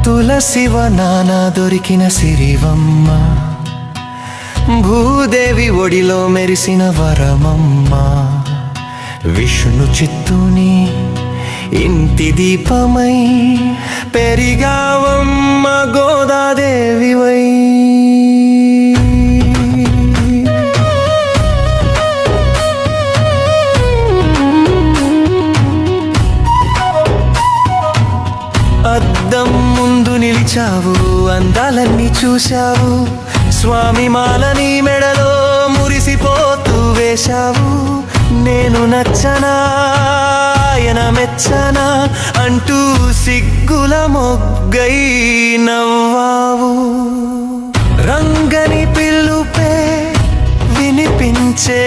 తులసివ నానా దొరికిన సిరివమ్మ, భూదేవి ఒడిలో మెరిసిన వరమమ్మ, విష్ణు చిత్తుని ఇంటి దీపమై పెరిగావమ్మ గోదాదేవివై. అద్దం ముందు నిలిచావు, అందాలన్నీ చూశావు, స్వామి మాలని మెడలో మురిసిపోతూ వేశావు. నేను నచ్చనా ఆయన మెచ్చనా అంటూ సిగ్గుల మొగ్గై నవ్వావు. రంగని పిలుపే వినిపించే